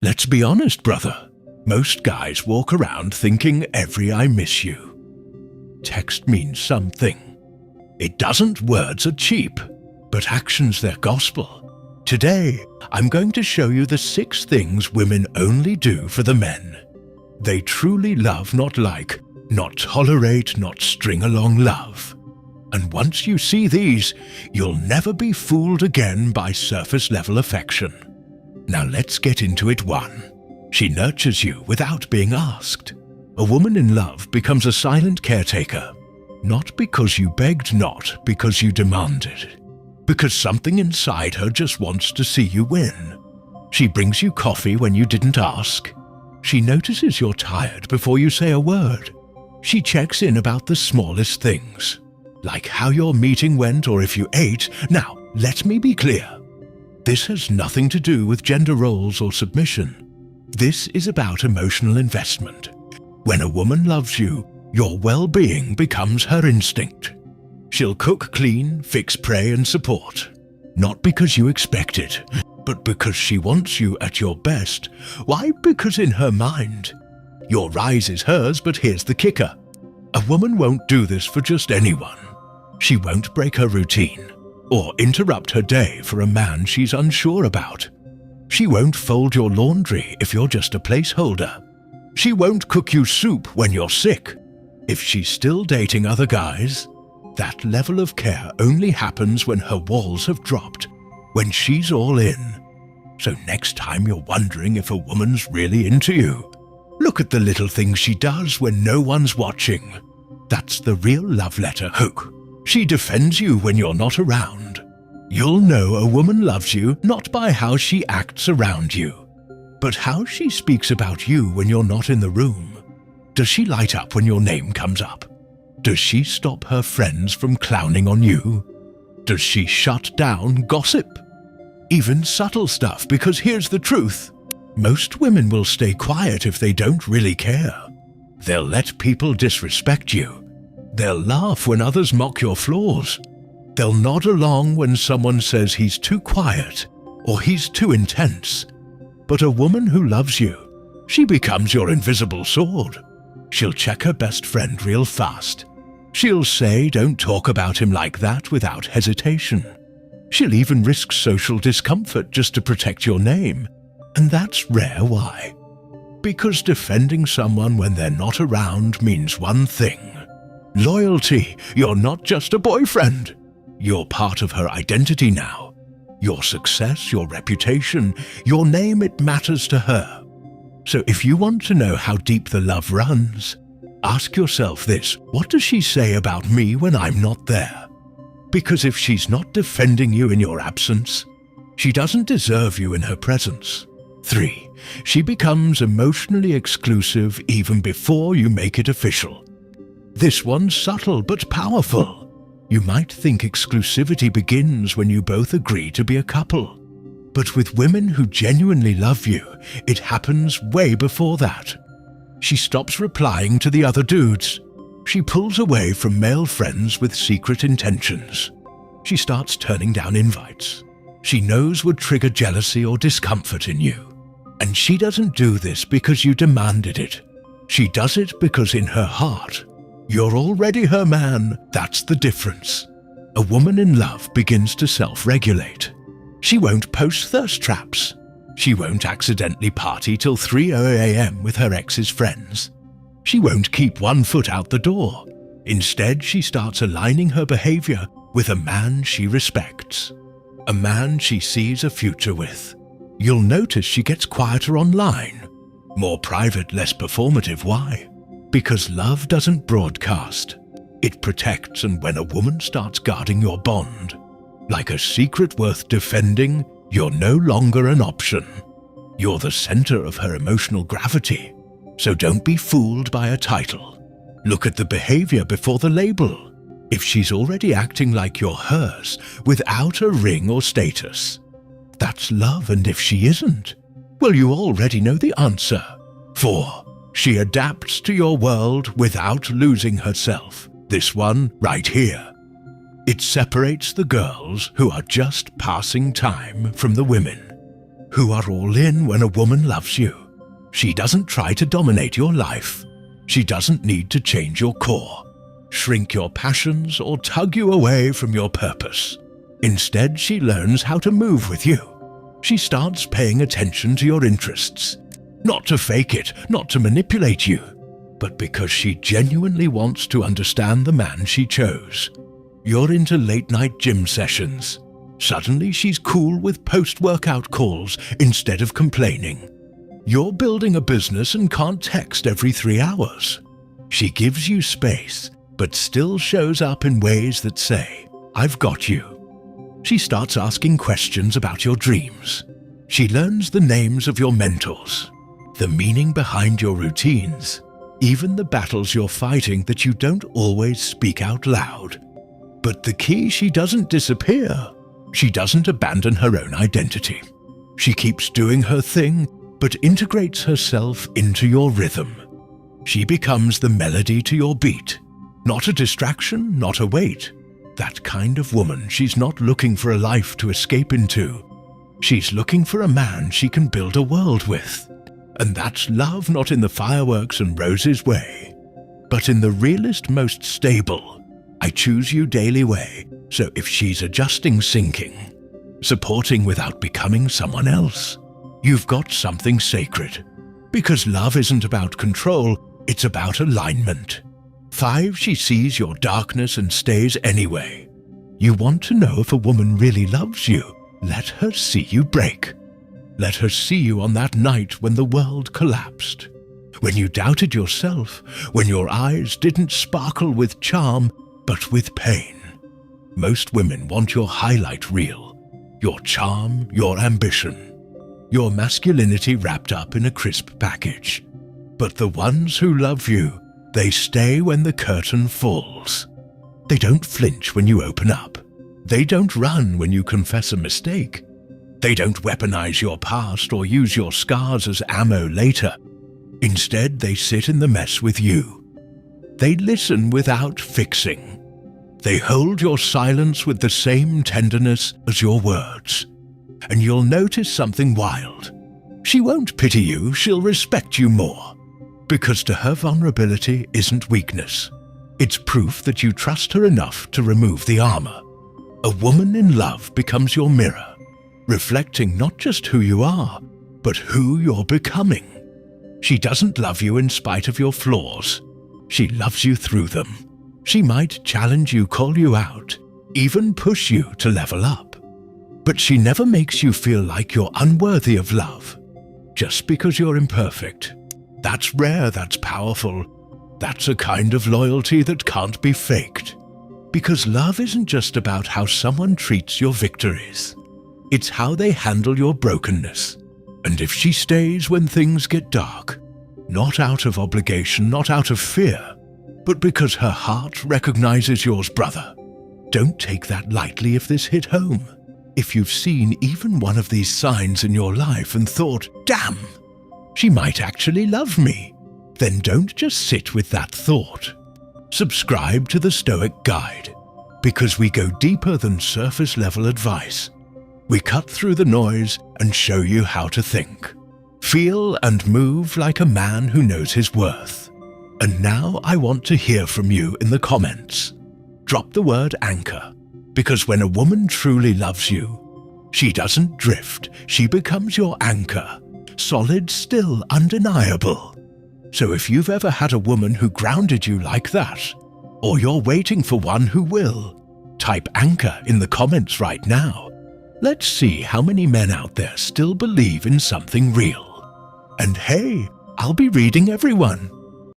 Let's be honest, brother. Most guys walk around thinking every "I miss you" text means something. It doesn't. Words are cheap, but actions they're gospel. Today, I'm going to show you the 6 things women only do for the men. They truly love, not like, not tolerate, not string along love. And once you see these, you'll never be fooled again by surface-level affection. Now let's get into it. 1. She nurtures you without being asked. A woman in love becomes a silent caretaker. Not because you begged, not because you demanded. Because something inside her just wants to see you win. She brings you coffee when you didn't ask. She notices you're tired before you say a word. She checks in about the smallest things, like how your meeting went or if you ate. Now, let me be clear. This has nothing to do with gender roles or submission. This is about emotional investment. When a woman loves you, your well-being becomes her instinct. She'll cook, clean, fix, pray, and support. Not because you expect it, but because she wants you at your best. Why? Because in her mind, your rise is hers, but here's the kicker. A woman won't do this for just anyone. She won't break her routine or interrupt her day for a man she's unsure about. She won't fold your laundry if you're just a placeholder. She won't cook you soup when you're sick. If she's still dating other guys, that level of care only happens when her walls have dropped, when she's all in. So next time you're wondering if a woman's really into you, look at the little things she does when no one's watching. That's the real love letter hook. She defends you when you're not around. You'll know a woman loves you not by how she acts around you, but how she speaks about you when you're not in the room. Does she light up when your name comes up? Does she stop her friends from clowning on you? Does she shut down gossip? Even subtle stuff, because here's the truth. Most women will stay quiet if they don't really care. They'll let people disrespect you. They'll laugh when others mock your flaws. They'll nod along when someone says he's too quiet or he's too intense. But a woman who loves you, she becomes your invisible sword. She'll check her best friend real fast. She'll say, "Don't talk about him like that," without hesitation. She'll even risk social discomfort just to protect your name. And that's rare. Why? Because defending someone when they're not around means one thing. Loyalty. You're not just a boyfriend. You're part of her identity now. Your success, your reputation, your name, it matters to her. So if you want to know how deep the love runs, ask yourself this: what does she say about me when I'm not there? Because if she's not defending you in your absence, she doesn't deserve you in her presence. 3. She becomes emotionally exclusive even before you make it official. This one's subtle but powerful. You might think exclusivity begins when you both agree to be a couple. But with women who genuinely love you, it happens way before that. She stops replying to the other dudes. She pulls away from male friends with secret intentions. She starts turning down invites she knows would trigger jealousy or discomfort in you. And she doesn't do this because you demanded it. She does it because in her heart, you're already her man. That's the difference. A woman in love begins to self-regulate. She won't post thirst traps. She won't accidentally party till 3 a.m. with her ex's friends. She won't keep one foot out the door. Instead, she starts aligning her behavior with a man she respects, a man she sees a future with. You'll notice she gets quieter online, more private, less performative. Why? Because love doesn't broadcast. It protects, and when a woman starts guarding your bond, like a secret worth defending, you're no longer an option. You're the center of her emotional gravity. So don't be fooled by a title. Look at the behavior before the label. If she's already acting like you're hers without a ring or status, that's love. And if she isn't, well, you already know the answer. 4. She adapts to your world without losing herself. This one right here. It separates the girls who are just passing time from the women. who are all in when a woman loves you. She doesn't try to dominate your life. She doesn't need to change your core, shrink your passions, or tug you away from your purpose. Instead, she learns how to move with you. She starts paying attention to your interests, not to fake it, not to manipulate you, but because she genuinely wants to understand the man she chose. You're into late-night gym sessions. Suddenly she's cool with post-workout calls instead of complaining. You're building a business and can't text every 3 hours. She gives you space, but still shows up in ways that say, "I've got you." She starts asking questions about your dreams. She learns the names of your mentors, the meaning behind your routines, even the battles you're fighting that you don't always speak out loud. But the key, she doesn't disappear. She doesn't abandon her own identity. She keeps doing her thing, but integrates herself into your rhythm. She becomes the melody to your beat, not a distraction, not a weight. That kind of woman, she's not looking for a life to escape into. She's looking for a man she can build a world with. And that's love, not in the fireworks and roses way, but in the realest, most stable, I choose you daily way. So if she's adjusting, sinking, supporting without becoming someone else, you've got something sacred. Because love isn't about control, it's about alignment. 5, she sees your darkness and stays anyway. You want to know if a woman really loves you? Let her see you break. Let her see you on that night when the world collapsed, when you doubted yourself, when your eyes didn't sparkle with charm, but with pain. Most women want your highlight reel, your charm, your ambition, your masculinity wrapped up in a crisp package. But the ones who love you, they stay when the curtain falls. They don't flinch when you open up. They don't run when you confess a mistake. They don't weaponize your past or use your scars as ammo later. Instead, they sit in the mess with you. They listen without fixing. They hold your silence with the same tenderness as your words. And you'll notice something wild. She won't pity you, she'll respect you more. Because to her, vulnerability isn't weakness. It's proof that you trust her enough to remove the armor. A woman in love becomes your mirror, reflecting not just who you are, but who you're becoming. She doesn't love you in spite of your flaws. She loves you through them. She might challenge you, call you out, even push you to level up. But she never makes you feel like you're unworthy of love, just because you're imperfect. That's rare, that's powerful. That's a kind of loyalty that can't be faked. Because love isn't just about how someone treats your victories. It's how they handle your brokenness. And if she stays when things get dark, not out of obligation, not out of fear, but because her heart recognizes yours, brother. Don't take that lightly if this hit home. If you've seen even one of these signs in your life and thought, damn, she might actually love me, then don't just sit with that thought. Subscribe to the Stoic Guide, because we go deeper than surface-level advice. We cut through the noise and show you how to think, feel and move like a man who knows his worth. And now I want to hear from you in the comments. Drop the word anchor, because when a woman truly loves you, she doesn't drift, she becomes your anchor, solid, still, undeniable. So if you've ever had a woman who grounded you like that, or you're waiting for one who will, type anchor in the comments right now. Let's see how many men out there still believe in something real. And hey, I'll be reading everyone.